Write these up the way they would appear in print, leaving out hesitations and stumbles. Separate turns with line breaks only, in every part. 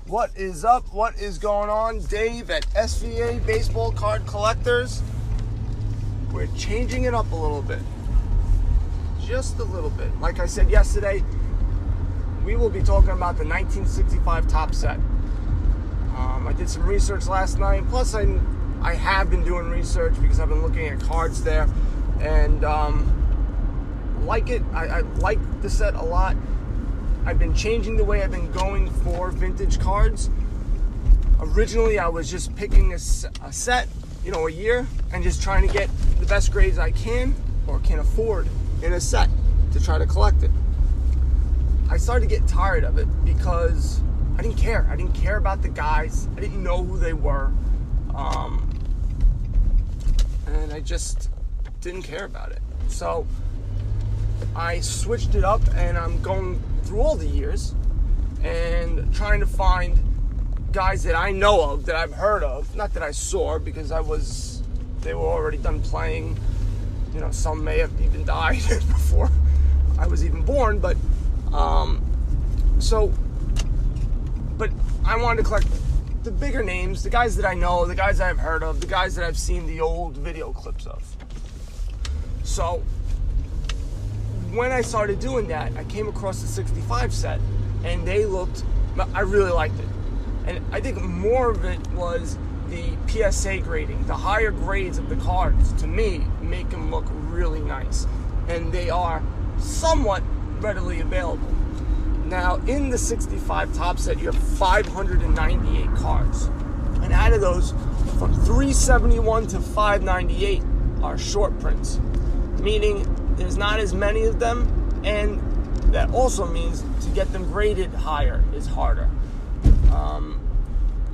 What is up? What is going on? Dave at SVA Baseball Card Collectors. We're changing it up a little bit. Just a little bit. Like I said yesterday, we will be talking about the 1965 top set. I did some research last night. Plus, I have been doing research because I've been looking at cards there. And like it. I like the set a lot. I've been changing the way I've been going for vintage cards. Originally, I was just picking a set, a year, and just trying to get the best grades I can or can afford in a set to try to collect it. I started to get tired of it because I didn't care. I didn't care about the guys. I didn't know who they were. And I just didn't care about it. So I switched it up, and I'm going through all the years and trying to find guys that I know of, that I've heard of, not that I saw because they were already done playing. Some may have even died before I was even born, but I wanted to collect the bigger names, the guys that I know, the guys I've heard of, the guys that I've seen the old video clips of. So when I started doing that, I came across the 65 set, and I really liked it. And I think more of it was the PSA grading. The higher grades of the cards, to me, make them look really nice. And they are somewhat readily available. Now, in the 65 top set, you have 598 cards. And out of those, from 371 to 598 are short prints, meaning there's not as many of them, and that also means to get them graded higher is harder.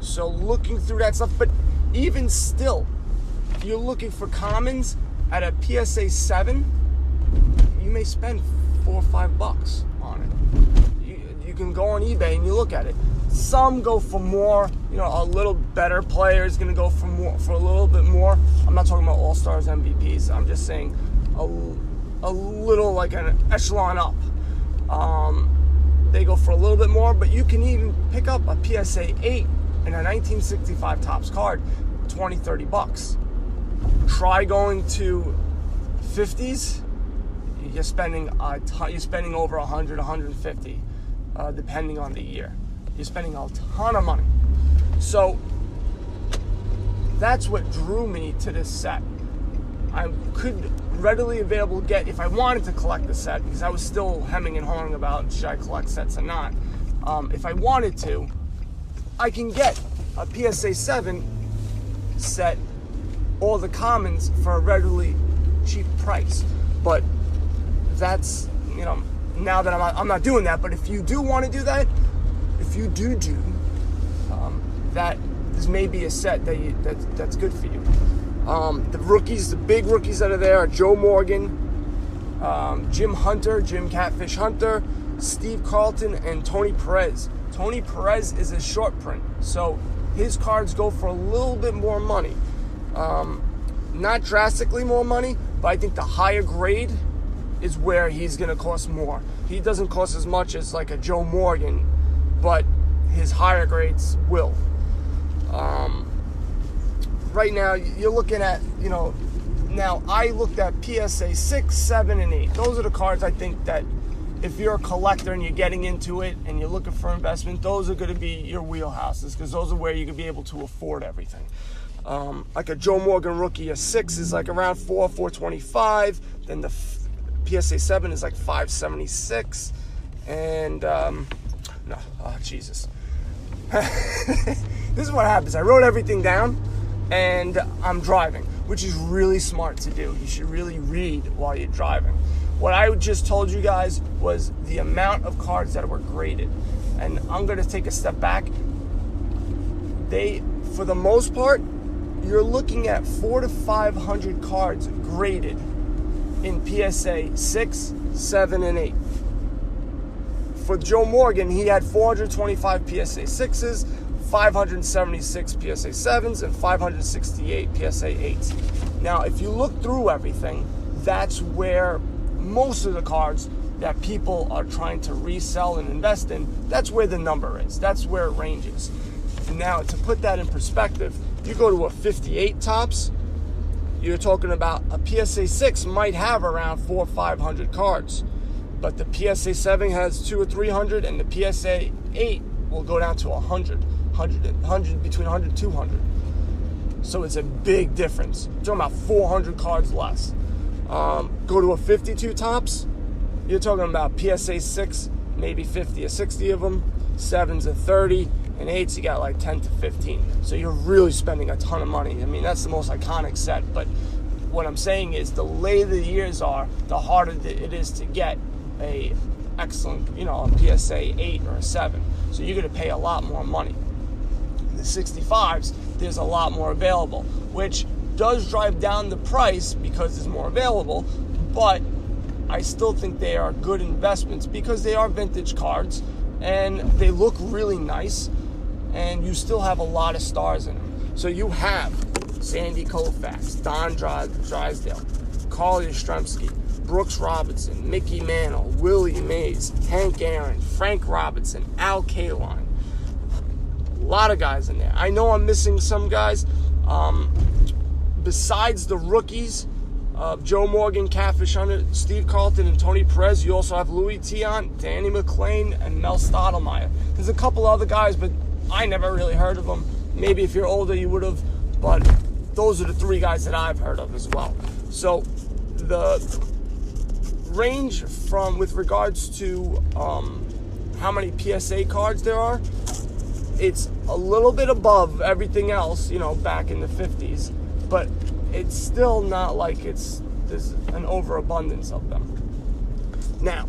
So looking through that stuff, but even still, if you're looking for commons at a PSA 7, you may spend $4 or $5 on it. You can go on eBay and you look at it. Some go for more. A little better player is going to go for a little bit more. I'm not talking about all-stars, MVPs. I'm just saying a little like an echelon up. They go for a little bit more, but you can even pick up a PSA 8 and a 1965 Topps card, $20, $30. Try going to 50s. You're spending over 100, 150, depending on the year. You're spending a ton of money. So that's what drew me to this set. I could readily available get if I wanted to collect the set, because I was still hemming and hawing about should I collect sets or not. If I wanted to, I can get a PSA 7 set, all the commons, for a readily cheap price. But that's, now that I'm not doing that. But if you do want to do that, if you do that, this may be a set that's good for you. The rookies, the big rookies that are there are Joe Morgan, Jim Catfish Hunter, Steve Carlton, and Tony Perez. Tony Perez is a short print, so his cards go for a little bit more money. Not drastically more money, but I think the higher grade is where he's going to cost more. He doesn't cost as much as like a Joe Morgan, but his higher grades will. Right now, you're looking at, now I looked at PSA 6, 7, and 8. Those are the cards I think that if you're a collector and you're getting into it and you're looking for investment, those are going to be your wheelhouses, because those are where you can be able to afford everything. Like a Joe Morgan rookie, a 6 is like around $425. Then the PSA 7 is like $576. And, Jesus. This is what happens. I wrote everything down, and I'm driving, which is really smart to do. You should really read while you're driving. What I just told you guys was the amount of cards that were graded. And I'm going to take a step back. For the most part, you're looking at 400 to 500 cards graded in PSA 6, 7, and 8. For Joe Morgan, he had 425 PSA 6s, 576 PSA 7s, and 568 PSA 8s. Now, if you look through everything, that's where most of the cards that people are trying to resell and invest in, that's where the number is. That's where it ranges. Now, to put that in perspective, you go to a 58 tops, you're talking about a PSA 6 might have around 400 or 500 cards, but the PSA 7 has 200 or 300, and the PSA 8 will go down to 100, between 100 and 200. So it's a big difference. You're talking about 400 cards less. Go to a 52 tops, you're talking about PSA 6, maybe 50 or 60 of them, 7s or 30, and 8s you got like 10 to 15. So you're really spending a ton of money. I mean, that's the most iconic set, but what I'm saying is the later the years are, the harder it is to get a excellent, a PSA 8 or a 7. So you're going to pay a lot more money. The 65s, there's a lot more available, which does drive down the price because there's more available, but I still think they are good investments because they are vintage cards and they look really nice, and you still have a lot of stars in them. So you have Sandy Koufax, Don Drysdale, Carl Yastrzemski, Brooks Robinson, Mickey Mantle, Willie Mays, Hank Aaron, Frank Robinson, Al Kaline. A lot of guys in there. I know I'm missing some guys. Besides the rookies, Joe Morgan, Catfish Hunter, Steve Carlton, and Tony Perez, you also have Louis Tion, Danny McClain, and Mel Stottlemyre. There's a couple other guys, but I never really heard of them. Maybe if you're older, you would have, but those are the three guys that I've heard of as well. So the range with regards to how many PSA cards there are, it's a little bit above everything else, back in the 50s, but it's still not like there's an overabundance of them. Now,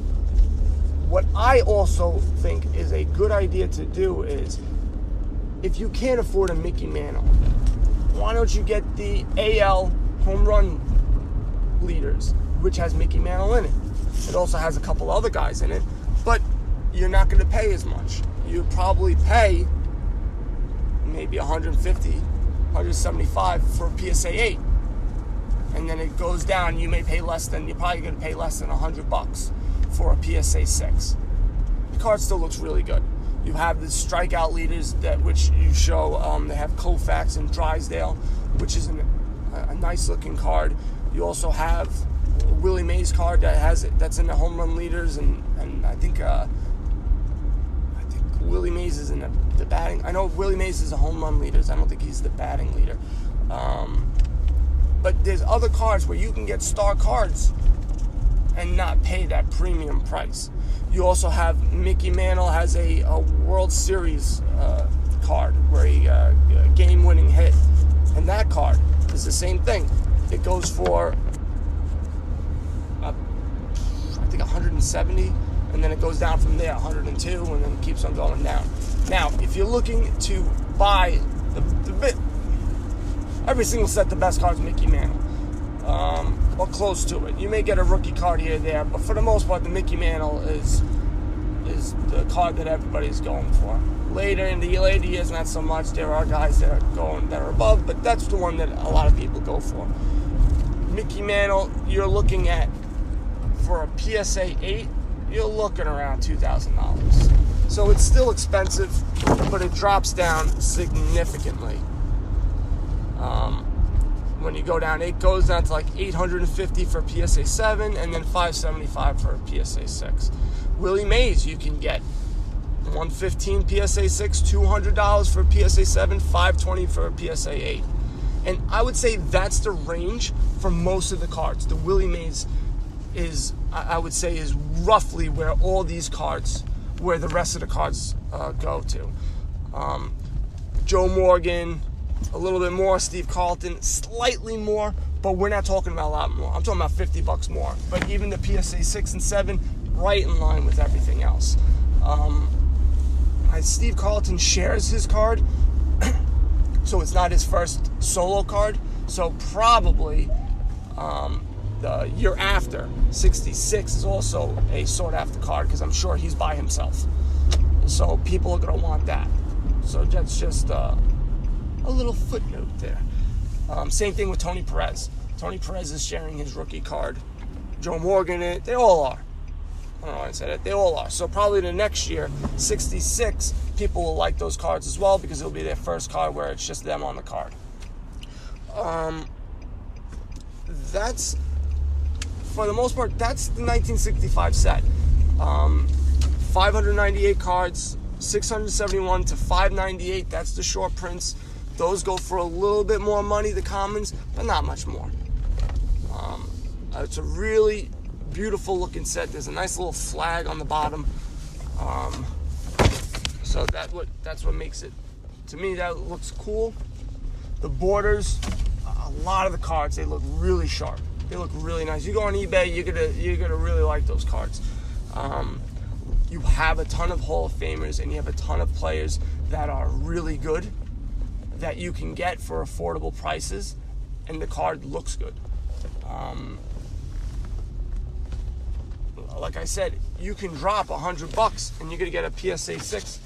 what I also think is a good idea to do is, if you can't afford a Mickey Mantle, why don't you get the AL home run leaders, which has Mickey Mantle in it. It also has a couple other guys in it, but you're not going to pay as much. You probably pay maybe 150, 175 for a PSA 8. And then it goes down, you're probably going to pay less than $100 for a PSA 6. The card still looks really good. You have the strikeout leaders which you show. They have Koufax and Drysdale, which is a nice looking card. You also have a Willie Mays card that's in the home run leaders, and I think Willie Mays is in the batting. I know Willie Mays is a home run leaders. I don't think he's the batting leader. But there's other cards where you can get star cards and not pay that premium price. You also have Mickey Mantle has a World Series card where he a game-winning hit, and that card is the same thing. It goes for I think 170, and then it goes down from there 102, and then it keeps on going down. Now, if you're looking to buy every single set, the best card is Mickey Mantle. Or close to it. You may get a rookie card here or there, but for the most part, the Mickey Mantle is the card that everybody's going for. Later in the later years, not so much. There are guys that are above, but that's the one that a lot of people go for. Mickey Mantle, you're looking at, for a PSA 8, you're looking around $2,000. So it's still expensive, but it drops down significantly. When you go down, it goes down to like $850 for a PSA 7, and then $575 for a PSA 6. Willie Mays, you can get $115 PSA 6, $200 for a PSA 7, $520 for a PSA 8. And I would say that's the range for most of the cards. The Willie Mays is, I would say, is roughly where all these cards, where the rest of the cards go to. Joe Morgan, a little bit more. Steve Carlton, slightly more, but we're not talking about a lot more. I'm talking about $50 more. But even the PSA 6 and 7, right in line with everything else. Steve Carlton shares his card, so it's not his first solo card. So probably the year after, 66, is also a sought-after card, because I'm sure he's by himself. So people are going to want that. So that's just a little footnote there. Same thing with Tony Perez. Tony Perez is sharing his rookie card. Joe Morgan, they all are. I don't know why I said it. They all are. So probably the next year, 66, people will like those cards as well because it'll be their first card where it's just them on the card. That's, for the most part, that's the 1965 set. 598 cards, 671 to 598. That's the short prints. Those go for a little bit more money, the commons, but not much more. It's a really beautiful looking set. There's a nice little flag on the bottom. So that's what makes it, to me, that looks cool. The borders, a lot of the cards, they look really sharp. They look really nice. You go on eBay, you're gonna really like those cards. You have a ton of Hall of Famers and you have a ton of players that are really good that you can get for affordable prices, and the card looks good. Like I said, you can drop $100 and you're gonna get a PSA 6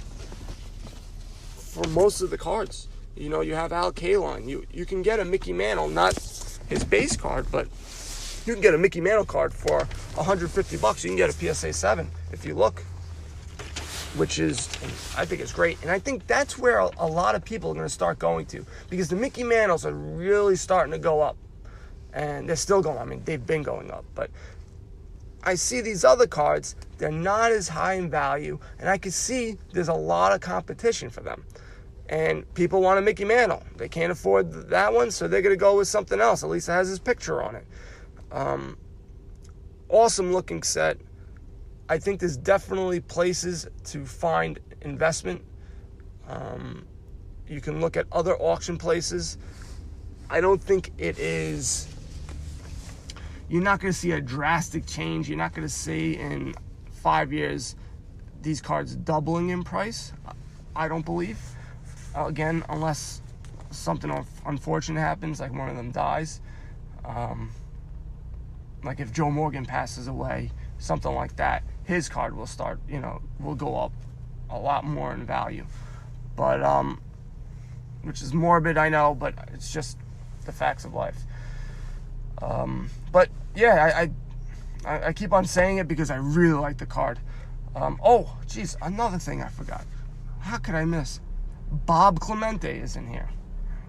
for most of the cards. You know, you have Al Kaline. You can get a Mickey Mantle, not his base card, but you can get a Mickey Mantle card for $150. You can get a PSA 7 if you look, which is, I think it's great. And I think that's where a lot of people are going to start going to, because the Mickey Mantles are really starting to go up. And they're still going, I mean, they've been going up. But I see these other cards, they're not as high in value, and I can see there's a lot of competition for them. And people want a Mickey Mantle. They can't afford that one, so they're going to go with something else. At least it has his picture on it. Awesome looking set. I think there's definitely places to find investment. You can look at other auction places. I don't think it is, you're not going to see a drastic change. You're not going to see in 5 years these cards doubling in price. I don't believe. Again, unless something unfortunate happens, like one of them dies. Like if Joe Morgan passes away, something like that, his card will start, will go up a lot more in value. But, which is morbid, I know, but it's just the facts of life. But yeah, I keep on saying it because I really like the card. Oh, geez, another thing I forgot. How could I miss? Bob Clemente is in here.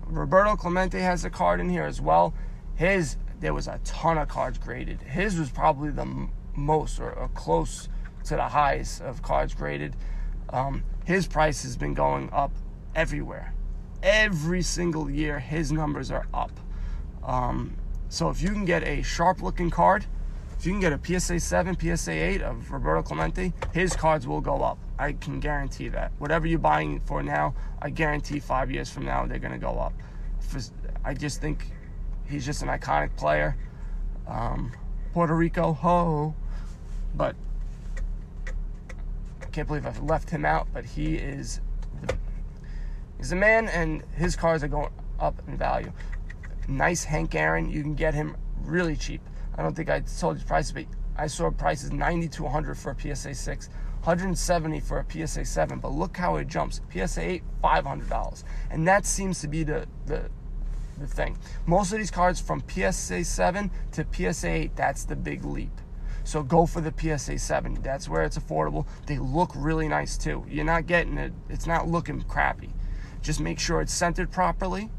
Roberto Clemente has a card in here as well. There was a ton of cards graded. His was probably the most or close to the highest of cards graded. His price has been going up everywhere. Every single year, his numbers are up. So if you can get a sharp-looking card, if you can get a PSA 7, PSA 8 of Roberto Clemente, his cards will go up. I can guarantee that. Whatever you're buying for now, I guarantee 5 years from now, they're going to go up. I just think he's just an iconic player. Puerto Rico, ho. But I can't believe I've left him out, but he's the man, and his cards are going up in value. Nice Hank Aaron. You can get him really cheap. I don't think I told you prices, but I saw prices 90 to 100 for a PSA 6, 170 for a PSA 7, but look how it jumps. PSA 8, $500. And that seems to be the thing. Most of these cards from PSA 7 to PSA 8, that's the big leap. So go for the PSA 7. That's where it's affordable. They look really nice too. You're not getting it. It's not looking crappy. Just make sure it's centered properly,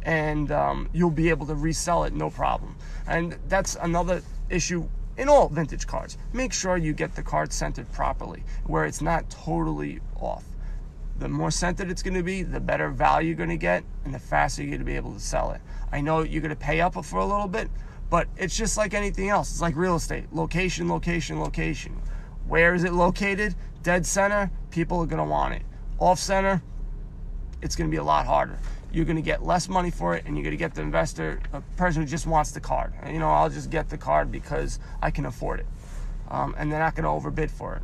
and you'll be able to resell it no problem. And that's another issue in all vintage cards. Make sure you get the card centered properly, where it's not totally off. The more centered it's going to be, the better value you're going to get, and the faster you're going to be able to sell it. I know you're going to pay up for a little bit, but it's just like anything else. It's like real estate. Location, location, location. Where is it located? Dead center, people are going to want it. Off center, it's going to be a lot harder. You're going to get less money for it, and you're going to get the investor, a person who just wants the card. I'll just get the card because I can afford it. And they're not going to overbid for it.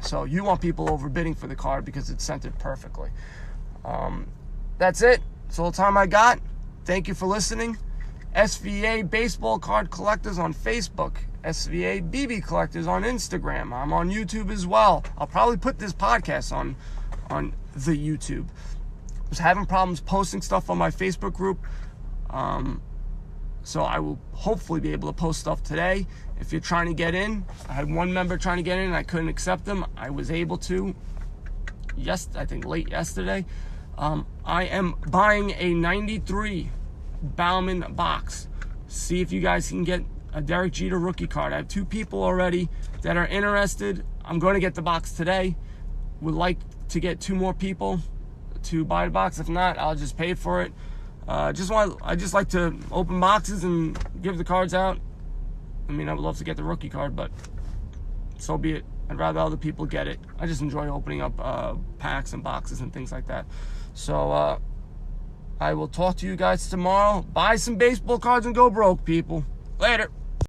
So you want people overbidding for the card because it's centered perfectly. That's it. That's all the time I got. Thank you for listening. SVA Baseball Card Collectors on Facebook. SVA BB Collectors on Instagram. I'm on YouTube as well. I'll probably put this podcast on the YouTube. I was having problems posting stuff on my Facebook group. So I will hopefully be able to post stuff today. If you're trying to get in, I had one member trying to get in and I couldn't accept them. I was able to, I think late yesterday. I am buying a 93 Bauman box. See if you guys can get a Derek Jeter rookie card. I have 2 people already that are interested. I'm going to get the box today. Would like to get 2 more people to buy the box. If not, I'll just pay for it. I just like to open boxes and give the cards out. I mean, I would love to get the rookie card, but so be it. I'd rather other people get it. I just enjoy opening up packs and boxes and things like that. So I will talk to you guys tomorrow. Buy some baseball cards and go broke, people. Later.